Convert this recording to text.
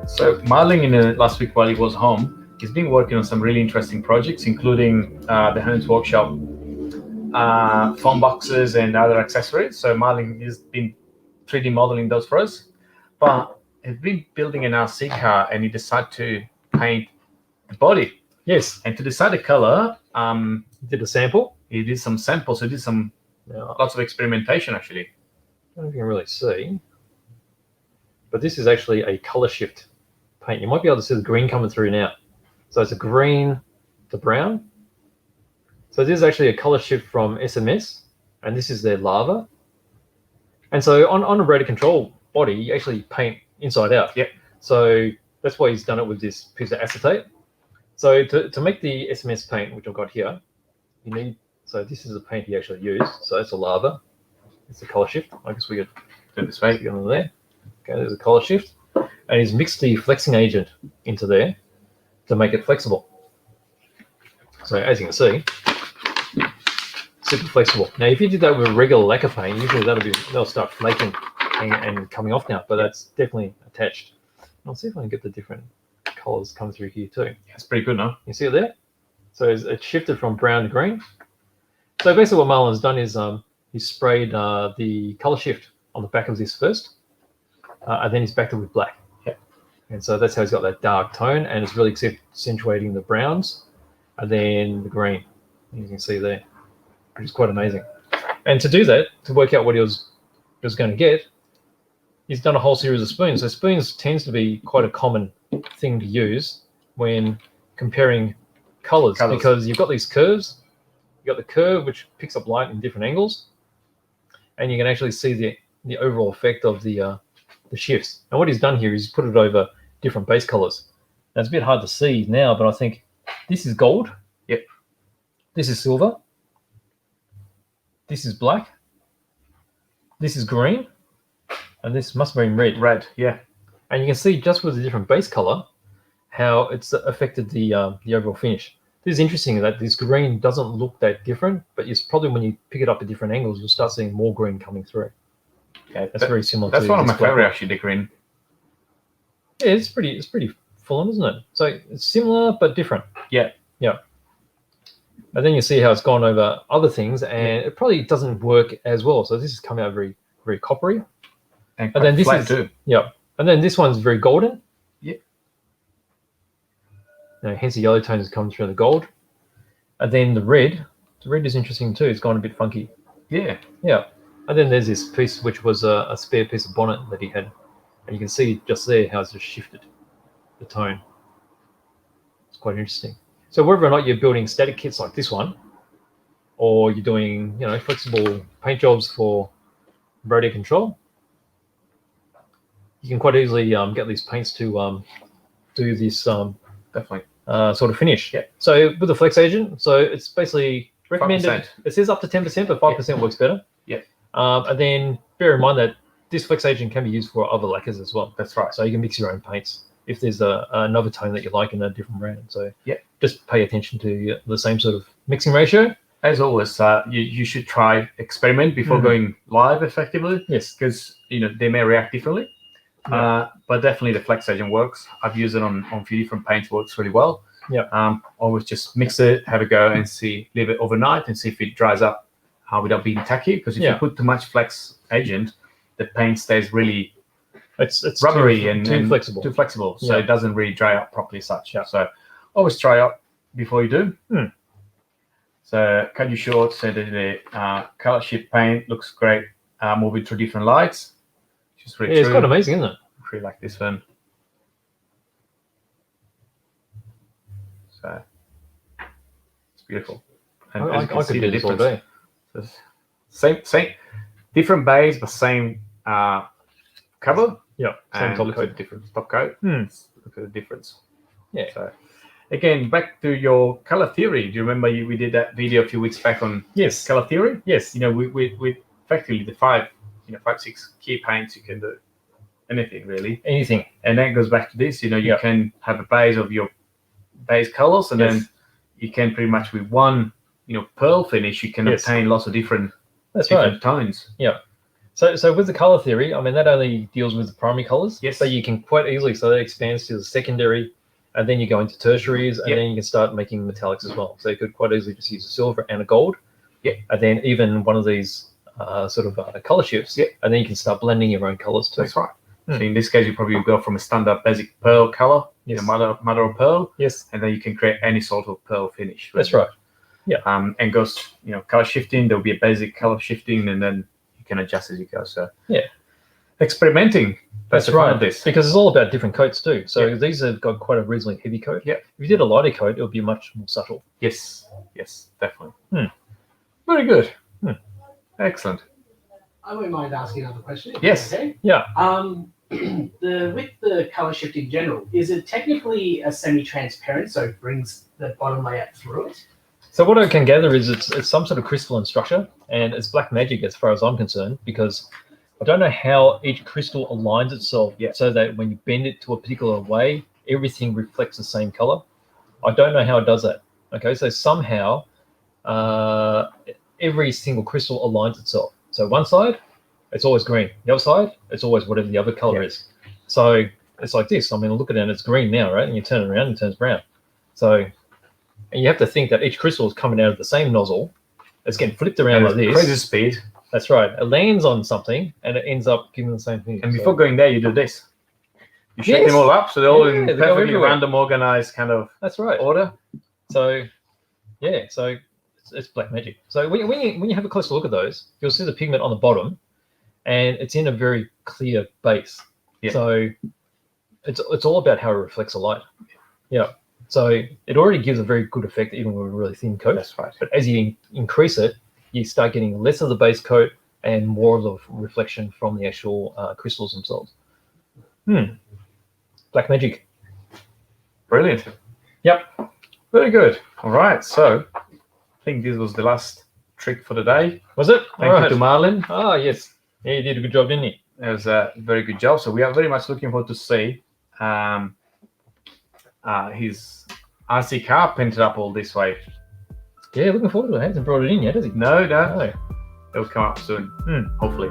So Marlin, last week while he was home, he's been working on some really interesting projects, including the Hearns workshop, phone boxes and other accessories. So Marlin has been 3D modeling those for us. But he's been building an RC car, and he decided to paint the body. Yes. And to decide the color, he did a sample. He did some samples. He did some lots of experimentation, actually. I don't know if you can really see, but this is actually a color shift paint. You might be able to see the green coming through now. So it's a green to brown. So this is actually a color shift from SMS, and this is their lava. And so on a rate of control body, you actually paint inside out. Yep. So that's why he's done it with this piece of acetate. So to make the SMS paint, which I've got here, you need, so this is the paint he actually used. So that's a lava. It's the color shift. I guess we could do it this way. Get on there. Okay, there's a color shift. And he's mixed the flexing agent into there to make it flexible. So as you can see, super flexible. Now, if you did that with a regular lacquer paint, usually they'll start flaking and coming off now, but that's definitely attached. And I'll see if I can get the different colors come through here too. Yeah, it's pretty good, no? You see it there? So it's shifted from brown to green. So basically what Marlin's done is he sprayed the color shift on the back of this first, and then he's backed it with black. Yeah. And so that's how he's got that dark tone, and it's really accentuating the browns and then the green, you can see there, which is quite amazing. And to do that, to work out what he was going to get, he's done a whole series of spoons. So spoons tends to be quite a common thing to use when comparing colors. Because you've got these curves. You've got the curve which picks up light in different angles, and you can actually see the overall effect of the shifts. And what he's done here is he's put it over different base colors. Now, it's a bit hard to see now, but I think this is gold. Yep. This is silver. This is black. This is green. And this must have been red. Red, yeah. And you can see just with the different base color how it's affected the overall finish. This is interesting that this green doesn't look that different, but it's probably when you pick it up at different angles, you'll start seeing more green coming through. Yeah, that's very similar. That's one of my favorite, actually, the green. Yeah, it's pretty full on, isn't it? So it's similar but different. Yeah. Yeah. And then you see how it's gone over other things, and it probably doesn't work as well. So this is coming out very, very coppery. And then this is too. Yeah. And then this one's very golden. Yeah. Now, hence the yellow tones come through the gold. And then the red is interesting too. It's gone a bit funky. Yeah. Yeah. And then there's this piece which was a spare piece of bonnet that he had. And you can see just there how it's just shifted the tone. It's quite interesting. So whether or not you're building static kits like this one, or you're doing, flexible paint jobs for rotary control, you can quite easily get these paints to do this definitely sort of finish. Yeah. So with the flex agent, so it's basically recommended. 5%. It says up to 10%, but 5% works better. Yeah. And then bear in mind that this flex agent can be used for other lacquers as well. That's right. So you can mix your own paints if there's another tone that you like in a different brand. So yeah, just pay attention to the same sort of mixing ratio. As always, you should try experiment before going live effectively. Yes. Because they may react differently. Yeah. But definitely the flex agent works. I've used it on a few different paints. Works really well. Yeah. Always just mix it, have a go, and leave it overnight and see if it dries up without being tacky. Because if you put too much flex agent, the paint stays really it's rubbery and too flexible. Too flexible, so it doesn't really dry up properly. So always try out before you do. So cut you short. So the color shift paint looks great. Moving through different lights. Just really it's quite amazing, isn't it? I really like this one. So it's beautiful. And I could see the difference. All day. So same, different base, but same cover. Yeah, same top coat. Different top coat. Look at the difference. Yeah. So again, back to your color theory. Do you remember we did that video a few weeks back on color theory? Yes. We effectively the 5-6 key paints you can do. Anything really. Anything. And that goes back to this. You can have a base of your base colors, and then you can pretty much with one pearl finish you can obtain lots of different tones. Yeah. So with the color theory, I mean, that only deals with the primary colors. Yes. So you can quite easily, so that expands to the secondary, and then you go into tertiaries, and then you can start making metallics as well. So you could quite easily just use a silver and a gold. Yeah. And then even one of these color shifts. Yeah. And then you can start blending your own colors too. That's right. So in this case, you probably go from a standard basic pearl color, Yes. mother of pearl. Yes. And then you can create any sort of pearl finish. That's right. Yeah. And goes, color shifting. There'll be a basic color shifting, and then you can adjust as you go. So yeah, experimenting. That's right. Of this, because it's all about different coats too. So these have got quite a reasonably heavy coat. Yeah. If you did a lighter coat, it would be much more subtle. Yes. Yes, definitely. Very good. Excellent. I wouldn't mind asking another question. Yes. Okay. Yeah. With the color shift in general, is it technically a semi-transparent, so it brings the bottom layer through it? So what I can gather is it's some sort of crystalline structure, and it's black magic as far as I'm concerned, because I don't know how each crystal aligns itself so that when you bend it to a particular way, everything reflects the same color. I don't know how it does that. Okay, so somehow every single crystal aligns itself. So one side, it's always green. The other side, it's always whatever the other color is. So it's like this. I mean, look at it, it's green now, right? And you turn it around, it turns brown. So, and you have to think that each crystal is coming out of the same nozzle. It's getting flipped around like this. Crazy speed. That's right. It lands on something and it ends up giving the same thing. And before going there, you do this. You shake them all up, so they're all in perfectly random, organized kind of order. So, yeah, so it's black magic. So when you have a closer look at those, you'll see the pigment on the bottom, and it's in a very clear base. Yeah. So it's all about how it reflects the light. Yeah. So it already gives a very good effect even with a really thin coat. That's right. But as you increase it, you start getting less of the base coat and more of the reflection from the actual crystals themselves. Black magic. Brilliant. Yep. Very good. All right. So I think this was the last trick for the day. Was it? Thank you to Marlin. Oh, yes. Yeah, you did a good job, didn't you? It was a very good job. So we are very much looking forward to see his RC car painted up all this way. Yeah, looking forward to it. He hasn't brought it in yet, has he? No. It'll come up soon, hopefully.